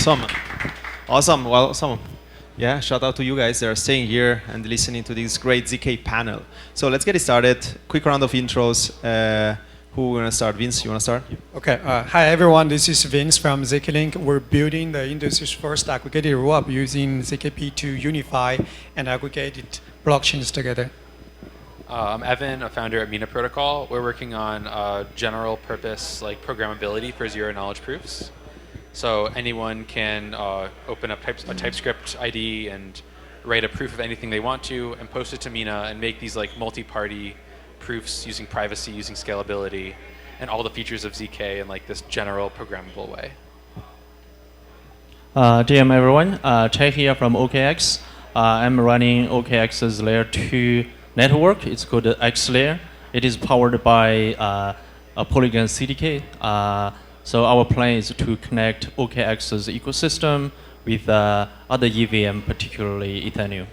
Awesome. Awesome. Well, awesome. Yeah, shout out to you guys that are staying here and listening to this great ZK panel. So let's get it started. Quick round of intros. Who want to start? Vince, you want to start? Okay. Hi, everyone. This is Vince from zkLink. We're building the industry's first aggregated rollup using ZKP to unify and aggregated blockchains together. I'm Evan, a founder at Mina protocol. We're working on general purpose like programmability for zero knowledge proofs. So anyone can open up a TypeScript ID and write a proof of anything they want to and post it to Mina and make these like multi-party proofs using privacy, using scalability, and all the features of ZK in like this general programmable way. DM everyone, Che here from OKX. I'm running OKX's layer 2 network. It's called the X layer. It is powered by a Polygon CDK. So our plan is to connect OKX's ecosystem with other EVM, particularly Ethereum.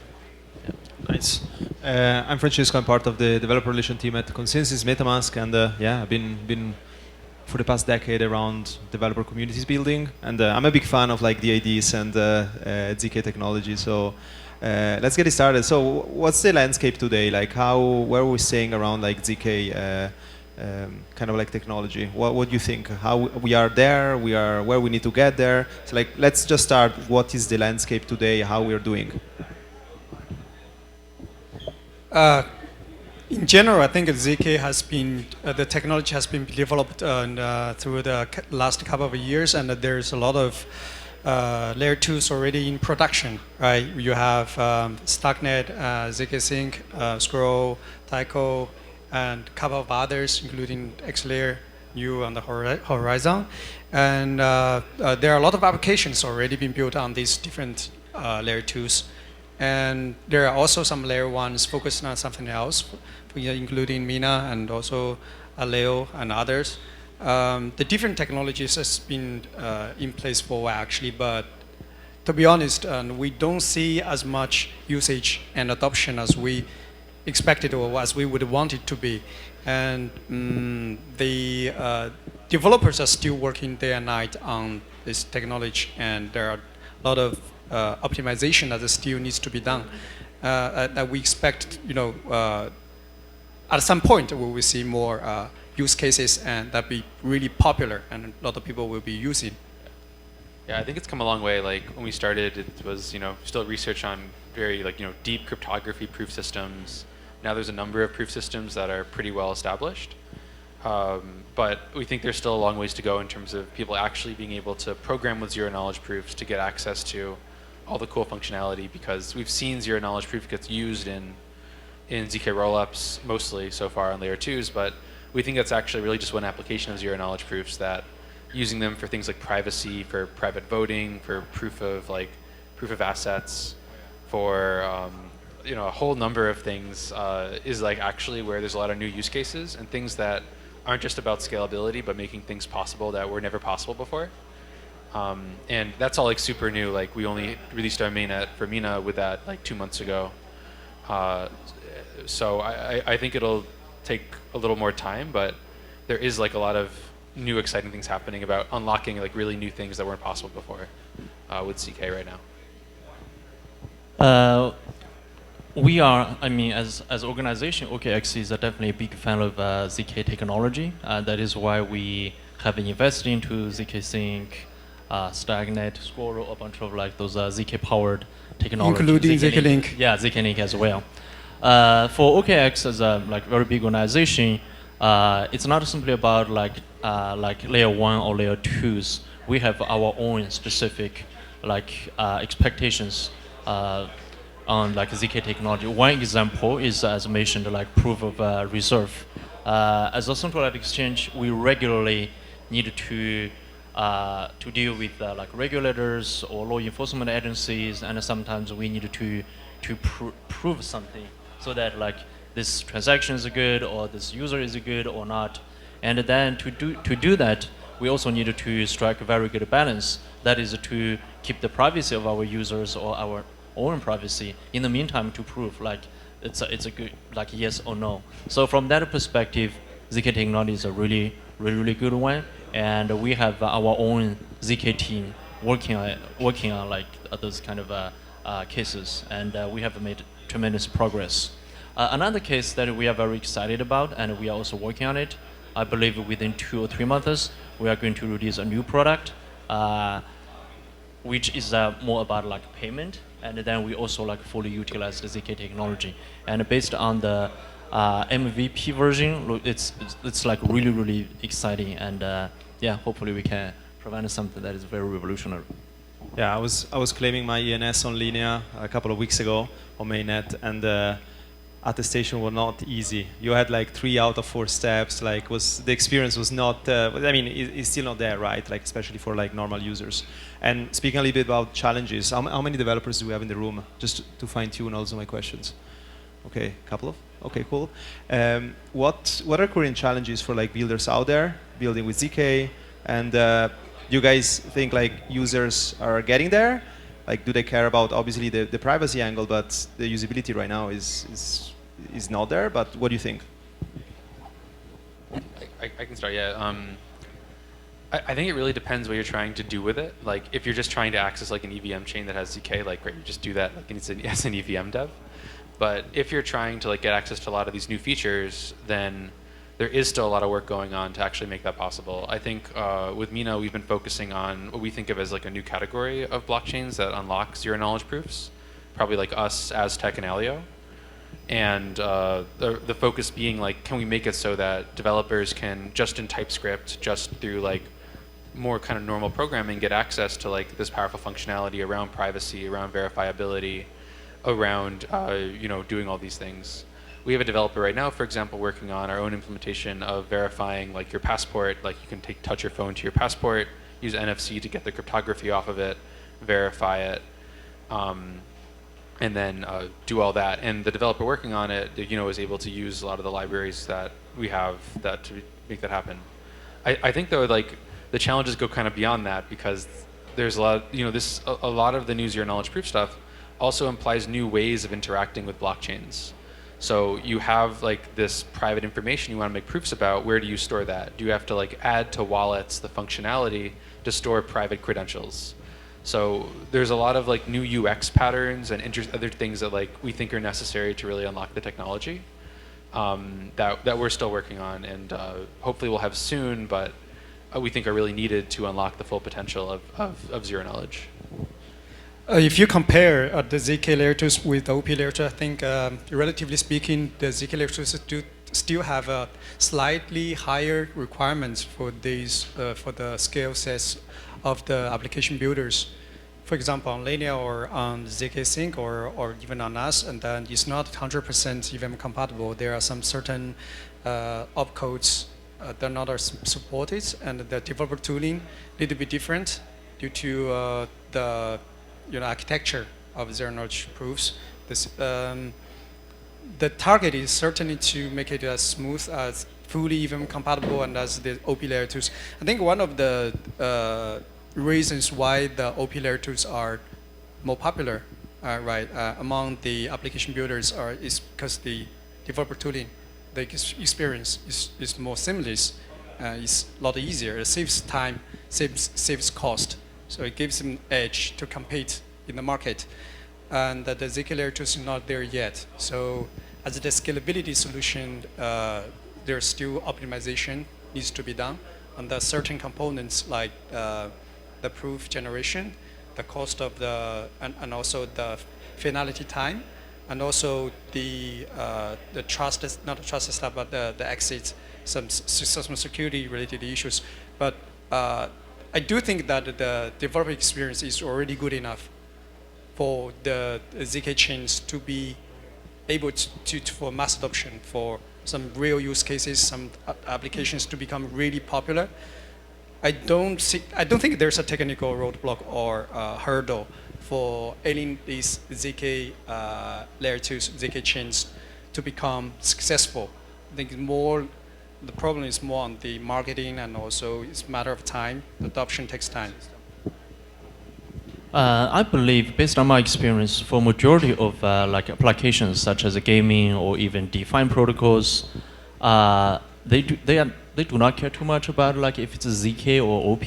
Nice. I'm Francesco. I'm part of the developer relation team at ConsenSys MetaMask, and yeah, I've been for the past decade around developer communities building, and I'm a big fan of like the IDs and ZK technology. So let's get it started. So what's the landscape today? Like where are we staying around like ZK kind of like technology? What do you think? How we are there? We are where we need to get there. So like let's just start. What is the landscape today? How we are doing? In general, I think ZK has been, the technology has been developed through the last couple of years, and there's a lot of layer 2s already in production, right? You have Starknet, zkSync, Scroll, Tyco, and a couple of others, including X-Layer, new on the horizon. And there are a lot of applications already being built on these different layer 2s. And there are also some layer 1s focused on something else, including Mina and also Leo and others. The different technologies has been in place for a while actually, but to be honest, we don't see as much usage and adoption as we expected or as we would want it to be. And the developers are still working day and night on this technology, and there are a lot of optimization that still needs to be done. That we expect, at some point we will see more use cases and that be really popular and a lot of people will be using. Yeah, I think it's come a long way. Like when we started, it was still research on very deep cryptography proof systems. Now there's a number of proof systems that are pretty well established, but we think there's still a long ways to go in terms of people actually being able to program with zero knowledge proofs to get access to all the cool functionality, because we've seen zero knowledge proof gets used in ZK rollups mostly so far on layer 2s, but we think that's actually really just one application of zero knowledge proofs, that using them for things like privacy, for private voting, for proof of assets, for a whole number of things is like actually where there's a lot of new use cases and things that aren't just about scalability but making things possible that were never possible before. And that's all like super new. Like we only released our mainnet for Mina with that like 2 months ago. So I think it'll take a little more time, but there is like a lot of new exciting things happening about unlocking like really new things that weren't possible before with ZK right now. We are, as organization, OKX is definitely a big fan of ZK technology. That is why we have invested into zkSync, Starknet, Scroll, a bunch of like those ZK-powered technologies. Including zkLink. Yeah, zkLink as well. For OKX as a very big organization, it's not simply about like layer 1 or layer 2s. We have our own specific expectations on like ZK technology. One example is, as mentioned, like proof of reserve. As a centralized exchange, we regularly need to deal with like regulators or law enforcement agencies, and sometimes we need to prove something so that like this transaction is good or this user is good or not. And then to do that, we also need to strike a very good balance. That is to keep the privacy of our users or our own privacy. In the meantime, to prove like it's a good like yes or no. So from that perspective, ZK technology is a really good one, and we have our own ZK team working on like those kind of cases, and we have made tremendous progress. Another case that we are very excited about, and we are also working on it. I believe within 2 or 3 months, we are going to release a new product, which is more about like payment, and then we also like fully utilize the zk technology. And based on the MVP version, it's like really exciting, and yeah, hopefully we can provide something that is very revolutionary. Yeah, I was claiming my ENS on Linea a couple of weeks ago on mainnet, and attestation was not easy. You had like 3 out of 4 steps. Like the experience was not. I mean, it's still not there, right? Like especially for like normal users. And speaking a little bit about challenges, how many developers do we have in the room? Just to fine tune also my questions. Okay, couple of. Okay, cool. What are current challenges for like builders out there building with zk? And you guys think like users are getting there? Like, do they care about obviously the privacy angle, but the usability right now is not there? But what do you think? I can start. Yeah. I think it really depends what you're trying to do with it. Like, if you're just trying to access like an EVM chain that has zk, like great, you just do that like as an EVM dev. But if you're trying to like get access to a lot of these new features, then there is still a lot of work going on to actually make that possible. I think with Mina, we've been focusing on what we think of as like a new category of blockchains that unlock zero knowledge proofs, probably like us, Aztec, and Alio. And the focus being like, can we make it so that developers can just in TypeScript, just through like more kind of normal programming, get access to like this powerful functionality around privacy, around verifiability, around doing all these things. We have a developer right now, for example, working on our own implementation of verifying like your passport. Like you can touch your phone to your passport, use NFC to get the cryptography off of it, verify it, and then do all that. And the developer working on it, is able to use a lot of the libraries that we have that to make that happen. I think though, like the challenges go kind of beyond that, because there's a lot, a lot of the new zero knowledge proof stuff also implies new ways of interacting with blockchains. So you have like this private information you want to make proofs about. Where do you store that? Do you have to like add to wallets the functionality to store private credentials? So there's a lot of like new UX patterns and other things that like we think are necessary to really unlock the technology that we're still working on, and hopefully we'll have soon, but we think are really needed to unlock the full potential of zero knowledge. If you compare the zk layer 2s with the OP layer 2, I think relatively speaking, the zk layer 2s do still have slightly higher requirements for these for the skill sets of the application builders. For example, on Linea or on zkSync or even on us, and then it's not 100% EVM compatible. There are some certain opcodes that are not supported, and the developer tooling need to be different due to the architecture of zero knowledge proofs. The target is certainly to make it as smooth as fully EVM compatible and as the OP layer 2s. I think one of the reasons why the OP layer 2s are more popular, among the application builders is because the developer tooling, the experience is more seamless, it's a lot easier. It saves time, saves cost. So it gives them edge to compete in the market. And the zk layer 2 is not there yet. So as the scalability solution, there's still optimization needs to be done on the certain components like the proof generation, the cost of and also the finality time, and also the trust, not the trust stuff, but the exits, some security related issues. But I do think that the developer experience is already good enough for the zk chains to be able to for mass adoption, for some real use cases, some applications to become really popular. I don't think there's a technical roadblock or hurdle for adding these zk layer 2s, zk chains to become successful. I think the problem is more on the marketing, and also it's a matter of time. Adoption takes time. I believe, based on my experience, for majority of like applications such as gaming or even defined protocols, they do not care too much about like if it's a zk or OP.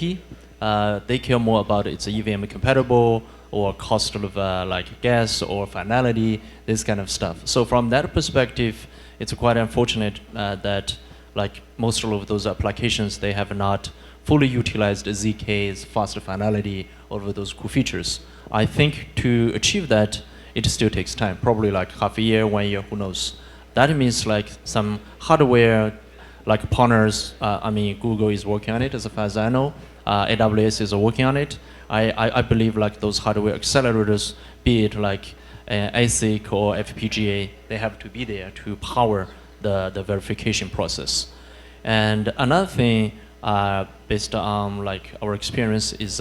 They care more about it's EVM compatible or cost of like gas or finality, this kind of stuff. So from that perspective, it's quite unfortunate that like most of those applications, they have not fully utilized zk's faster finality over those cool features. I think to achieve that, it still takes time, probably like half a year, 1 year, who knows. That means like some hardware like partners, I mean, Google is working on it as far as I know. AWS is working on it. I believe like those hardware accelerators, be it like ASIC or FPGA, they have to be there to power the verification process. And another thing, based on like our experience, is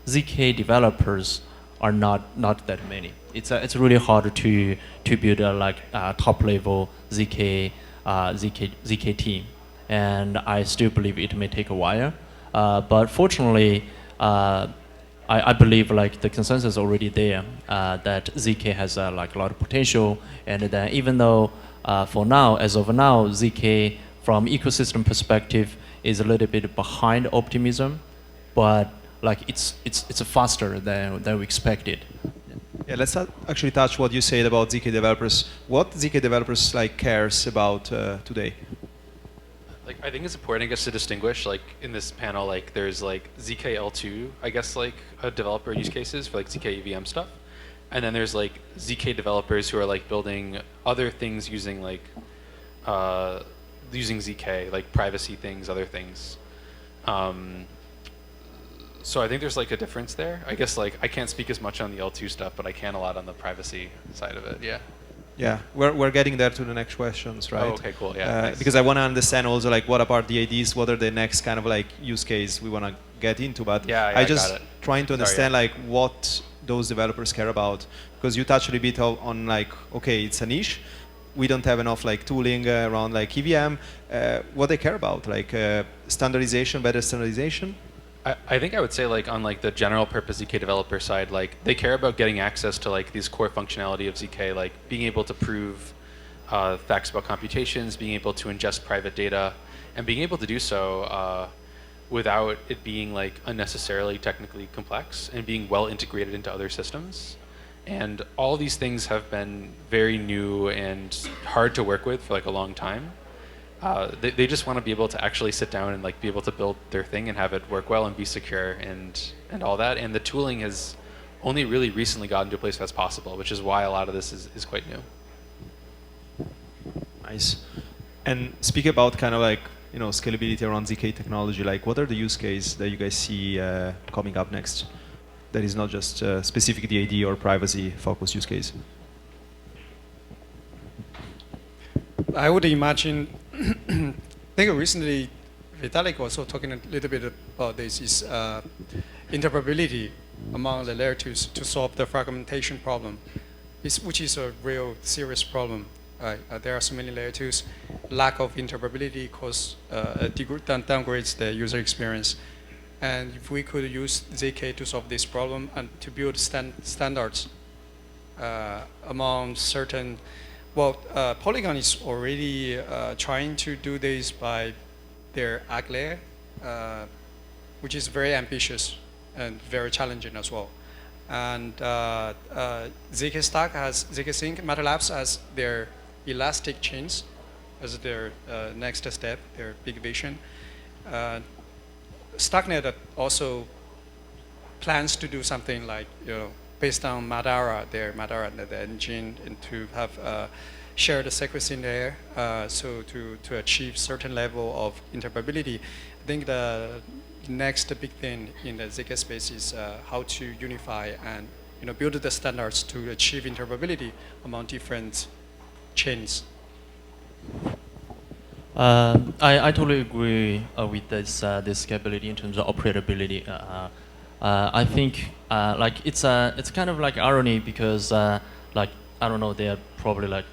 zk developers are not that many. It's really hard to build a like top level zk team, and I still believe it may take a while. But fortunately, I believe like the consensus is already there that zk has like a lot of potential, and then even though for now, as of now, zk from ecosystem perspective is a little bit behind optimism, but like it's faster than we expected. Yeah, let's actually touch what you said about zk developers. What zk developers like cares about today? Like, I think it's important, I guess, to distinguish, like, in this panel, like, there's, like, zkL2, I guess, like, developer use cases for, like, zk EVM stuff. And then there's, like, zk developers who are, like, building other things using, like, using zk, like, privacy things, other things. So I think there's, like, a difference there. I guess, like, I can't speak as much on the L2 stuff, but I can a lot on the privacy side of it, yeah. Yeah, we're getting there to the next questions, right? Oh, okay, cool. Yeah. Nice. Because I want to understand also like what about the IDs, what are the next kind of like use case we want to get into. But yeah, I just got it. trying to understand like what those developers care about, because you touched a bit on like, okay, it's a niche. We don't have enough like tooling around like EVM. What they care about, like standardization, better standardization. I think I would say like on like the general purpose zk developer side, like they care about getting access to like these core functionality of zk, like being able to prove facts about computations, being able to ingest private data, and being able to do so without it being like unnecessarily technically complex and being well integrated into other systems. And all these things have been very new and hard to work with for like a long time. They just want to be able to actually sit down and like be able to build their thing and have it work well and be secure and all that. And the tooling has only really recently gotten to a place that's possible, which is why a lot of this is quite new. Nice. And speak about kind of like, you know, scalability around zk technology. Like, what are the use cases that you guys see coming up next? That is not just specific DAD or privacy focused use case. I would imagine, I think recently Vitalik also talking a little bit about this, is interoperability among the layer 2s to solve the fragmentation problem, which is a real serious problem. There are so many layer 2s. Lack of interoperability downgrades the user experience. And if we could use zk to solve this problem and to build standards among certain, well, Polygon is already trying to do this by their AG layer, which is very ambitious and very challenging as well. And zk Stack has zkSync, MetaLabs as their elastic chains as their next step, their big vision. Stacknet also plans to do something like, you know, based on Madara, the engine, and to have shared sequencing there, so to achieve certain level of interoperability. I think the next big thing in the zk space is how to unify and, you know, build the standards to achieve interoperability among different chains. I totally agree with this scalability in terms of operability. I think like it's kind of like irony because like I don't know, there are probably like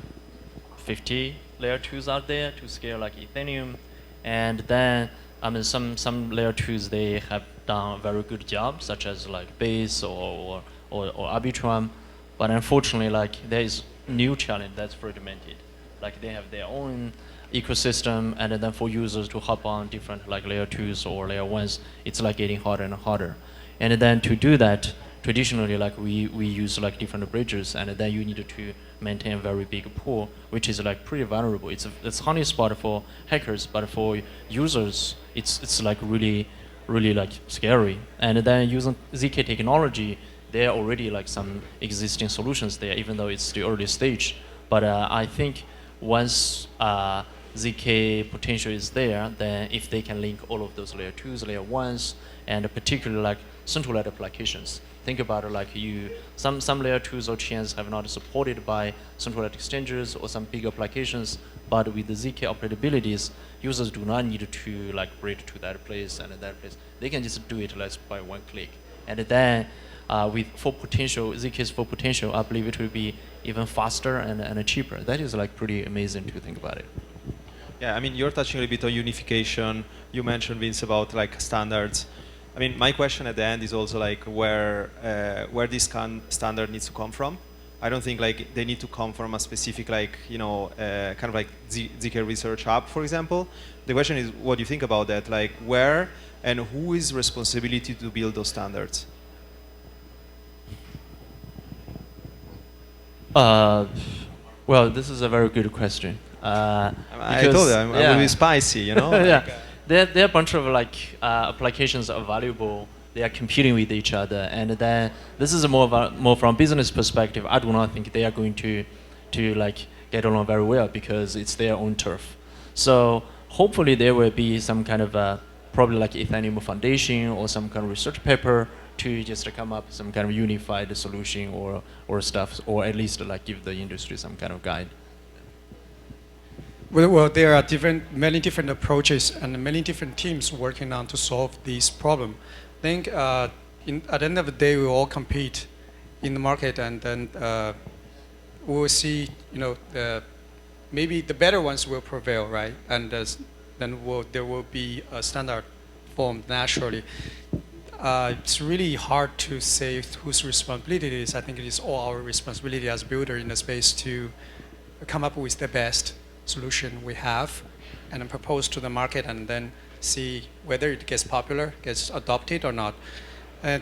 50 layer 2s out there to scale like Ethereum, and then I mean some layer 2s they have done a very good job, such as like Base or Arbitrum, but unfortunately like there is new challenge that's fragmented. Like they have their own ecosystem, and then for users to hop on different like layer 2s or layer 1s, it's like getting harder and harder. And then to do that, traditionally like we use like different bridges, and then you need to maintain a very big pool, which is like pretty vulnerable. It's honey spot for hackers, but for users, it's like really like scary. And then using zk technology, there are already like some existing solutions there, even though it's the early stage. But I think once zk potential is there, then if they can link all of those layer 2s, layer 1s, and particularly like centralized applications. Think about it like some layer 2s or chains have not supported by centralized exchanges or some big applications, but with the zk operabilities, users do not need to like bridge to that place and that place. They can just do it like by one click. And then with full potential, zk's full potential, I believe it will be even faster and cheaper. That is like pretty amazing to think about it. Yeah, I mean, you're touching a bit on unification. You mentioned, Vince, about like standards. I mean, my question at the end is also like where this standard needs to come from. I don't think like they need to come from a specific like, you know, kind of like zk research hub, for example. The question is, what do you think about that? Like where and who is responsibility to build those standards? Well, this is a very good question. I told you, I will be spicy, you know? Yeah. There are a bunch of like applications are valuable. They are competing with each other, and then this is more from business perspective. I do not think they are going to like get along very well because it's their own turf. So hopefully there will be some kind of probably like Ethereum Foundation or some kind of research paper to just come up with some kind of unified solution or stuff, or at least like give the industry some kind of guide. Well, there are many different approaches and many different teams working on to solve this problem. I think at the end of the day, we all compete in the market, and then we will see, you know, maybe the better ones will prevail, right? And then there will be a standard formed naturally. It's really hard to say whose responsibility it is. I think it is all our responsibility as builder in the space to come up with the best solution we have and then propose to the market and then see whether it gets popular, gets adopted or not. And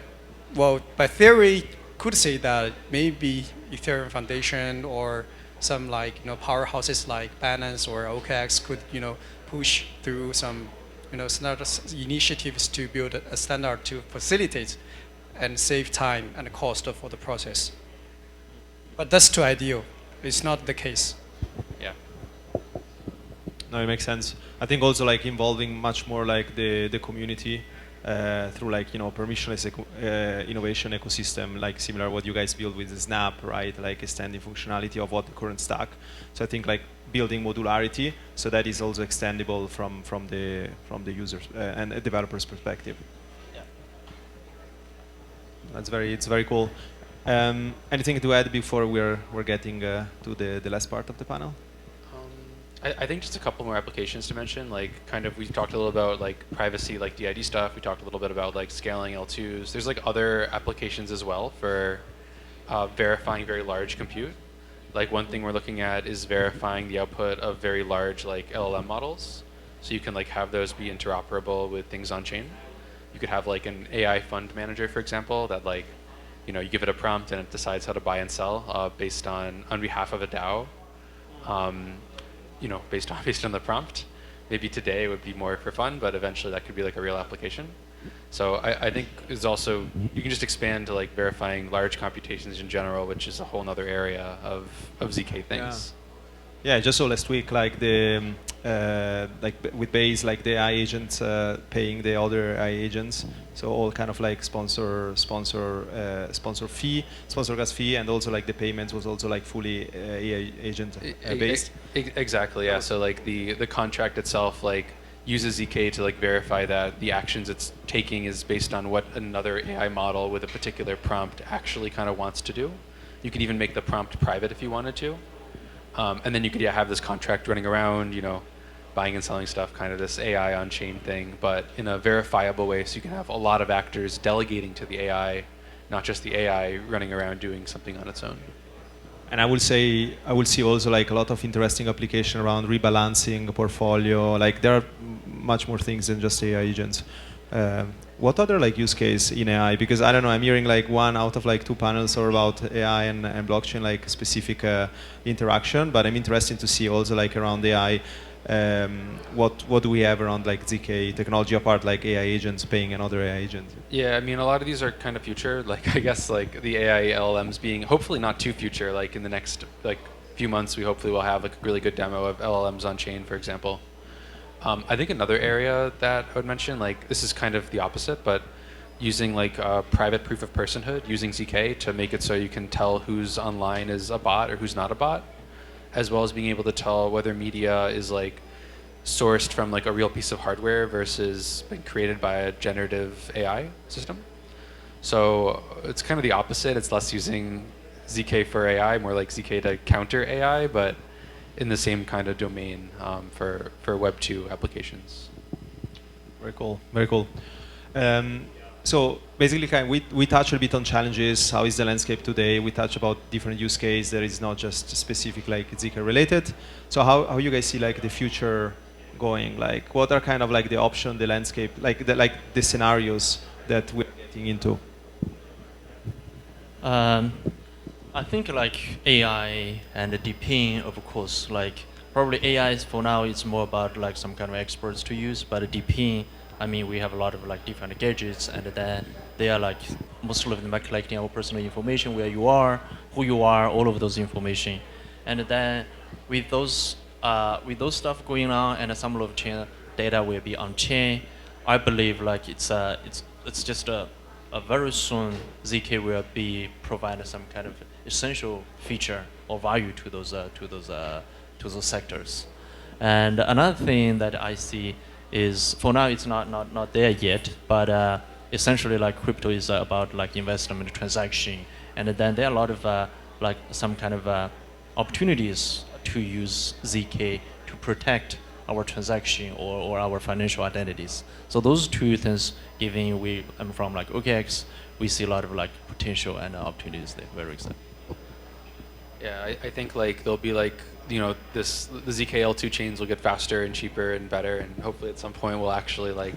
well, by theory, could say that maybe Ethereum Foundation or some like, you know, powerhouses like Binance or OKX could, you know, push through some, you know, standard initiatives to build a standard to facilitate and save time and cost for the process. But that's too ideal. It's not the case. Yeah. No, it makes sense. I think also like involving much more like the community through like, you know, permissionless innovation ecosystem, like similar what you guys build with Snap, right? Like extending functionality of what the current stack. So I think like building modularity so that is also extendable from the users and a developer's perspective. Yeah. It's very cool. Anything to add before we're getting to the last part of the panel? I think just a couple more applications to mention. Like, kind of, we talked a little about like privacy, like DID stuff. We talked a little bit about like scaling L2s. There's like other applications as well for verifying very large compute. Like one thing we're looking at is verifying the output of very large like LLM models. So you can like have those be interoperable with things on chain. You could have like an AI fund manager, for example, that like, you know, you give it a prompt and it decides how to buy and sell based on behalf of a DAO. You know, based on the prompt. Maybe today it would be more for fun, but eventually that could be like a real application. So I think it's also, you can just expand to like verifying large computations in general, which is a whole other area of zk things. Yeah, just so last week, like the like with Base, like the AI agents paying the other AI agents, so all kind of like sponsor gas fee, and also like the payments was also like fully AI agent based. Exactly, yeah. So like the contract itself like uses zk to like verify that the actions it's taking is based on what another AI model with a particular prompt actually kind of wants to do. You could even make the prompt private if you wanted to. And then you could have this contract running around, you know, buying and selling stuff, kind of this AI on-chain thing, but in a verifiable way, so you can have a lot of actors delegating to the AI, not just the AI running around doing something on its own. And I will see also like a lot of interesting application around rebalancing a portfolio. Like there are much more things than just AI agents. What other like use case in AI? Because I don't know, I'm hearing like 1 out of like 2 panels are about AI and blockchain, like specific interaction. But I'm interested to see also like around AI, what do we have around like zk technology apart like AI agents paying another AI agent? Yeah, I mean, a lot of these are kind of future. Like, I guess like the AI LLMs being hopefully not too future. Like in the next like few months, we hopefully will have like a really good demo of LLMs on chain, for example. I think another area that I would mention, like this is kind of the opposite, but using like private proof of personhood, using zk to make it so you can tell who's online is a bot or who's not a bot, as well as being able to tell whether media is like sourced from like a real piece of hardware versus been created by a generative AI system. So it's kind of the opposite. It's less using zk for AI, more like zk to counter AI, but in the same kind of domain for Web 2 applications. Very cool. Very cool. So basically, we touched a bit on challenges. How is the landscape today? We touched about different use cases. There is not just specific like zk related. So how you guys see like the future going? Like what are kind of like the option, the landscape, like the scenarios that we're getting into? I think like AI and the DeepIn, of course, like probably AI is for now it's more about like some kind of experts to use, but DeepIn, I mean, we have a lot of like different gadgets, and then they are like most of them are collecting our personal information, where you are, who you are, all of those information, and then with those stuff going on, and some of chain data will be on chain. I believe like it's just a very soon zk will be providing some kind of essential feature or value to those sectors. And another thing that I see is for now it's not there yet, but essentially like crypto is about like investment transaction, and then there are a lot of like some kind of opportunities to use zk to protect our transaction or our financial identities. So those two things, given I'm from like OKX, we see a lot of like potential and opportunities there. Very excited. Yeah, I think like there'll be like, you know, the zkL2 chains will get faster and cheaper and better, and hopefully at some point we'll actually like,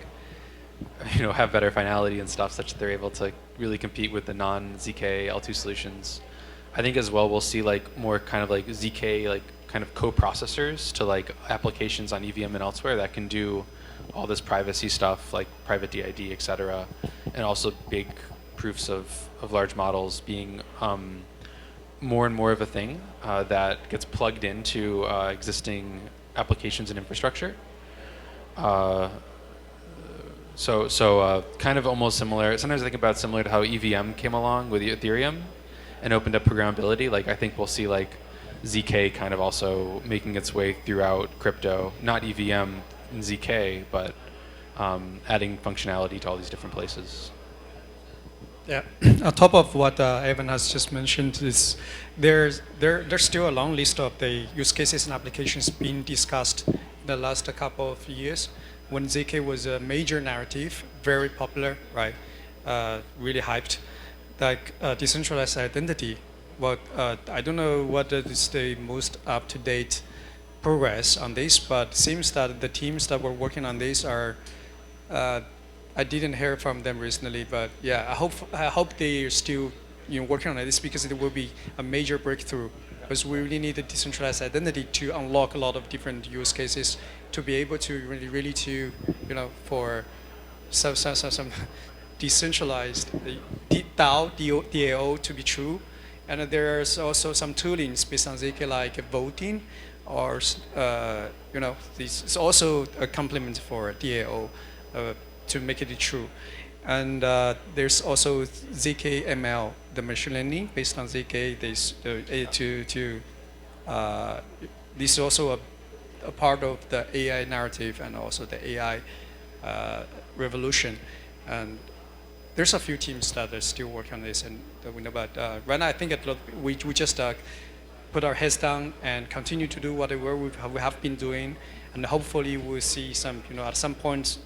you know, have better finality and stuff such that they're able to really compete with the non-zkL2 solutions. I think as well we'll see like more kind of like zk like kind of co-processors to like applications on EVM and elsewhere that can do all this privacy stuff like private DID, etc., and also big proofs of large models being more and more of a thing that gets plugged into existing applications and infrastructure. So kind of almost similar. Sometimes I think about similar to how EVM came along with Ethereum and opened up programmability. Like I think we'll see like zk kind of also making its way throughout crypto, not EVM and zk, but adding functionality to all these different places. Yeah, on top of what Evan has just mentioned, is there's still a long list of the use cases and applications being discussed in the last couple of years. When zk was a major narrative, very popular, right? Really hyped, like decentralized identity. Well, I don't know what is the most up-to-date progress on this, but it seems that the teams that were working on this are. I didn't hear from them recently, but yeah, I hope they are still working on this, because it will be a major breakthrough. Because we really need a decentralized identity to unlock a lot of different use cases, to be able to really to for some decentralized DAO to be true, and there's also some toolings based on zk like voting, or this is also a complement for DAO. To make it true, and there's also zkML, the machine learning based on zk. This is also a part of the AI narrative and also the AI revolution. And there's a few teams that are still working on this, and that we know about. Right now, I think we just put our heads down and continue to do whatever we have been doing, and hopefully we'll see some at some point.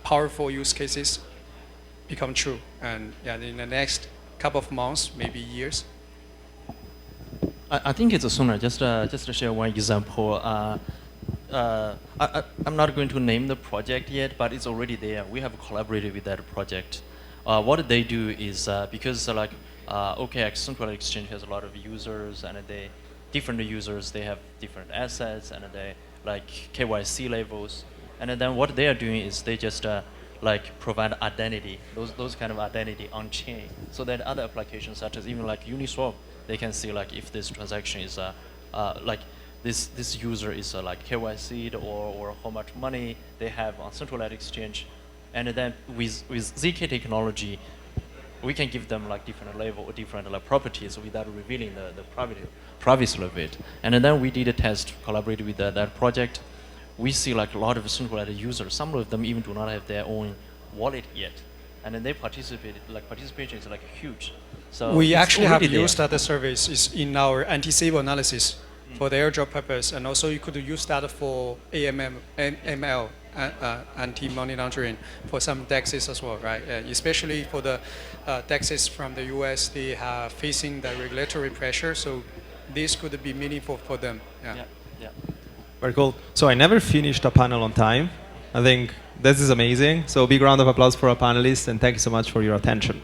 Powerful use cases become true, and yeah, in the next couple of months, maybe years. I think it's sooner. Just to share one example. I'm not going to name the project yet, but it's already there. We have collaborated with that project. What they do is because OKX Central Exchange has a lot of users, and different users, they have different assets, and they like KYC levels. And then what they are doing is they just provide identity, those kind of identity on chain, so that other applications such as even like Uniswap, they can see like if this transaction is this user is KYC'd or how much money they have on centralized exchange. And then with zk technology, we can give them like different level or different properties without revealing the privacy of it. And then we did a test, collaborated with that project. We see like a lot of centralized users. Some of them even do not have their own wallet yet, and then they participated. Like participation is like huge. So we actually have there. used that service in our anti-save analysis for the airdrop purpose, and also you could use that for AML, anti-money laundering, for some DEXs as well, right? Especially for the DEXs from the US, they are facing the regulatory pressure, so this could be meaningful for them. Yeah. Very cool. So I never finished a panel on time. I think this is amazing. So big round of applause for our panelists, and thank you so much for your attention.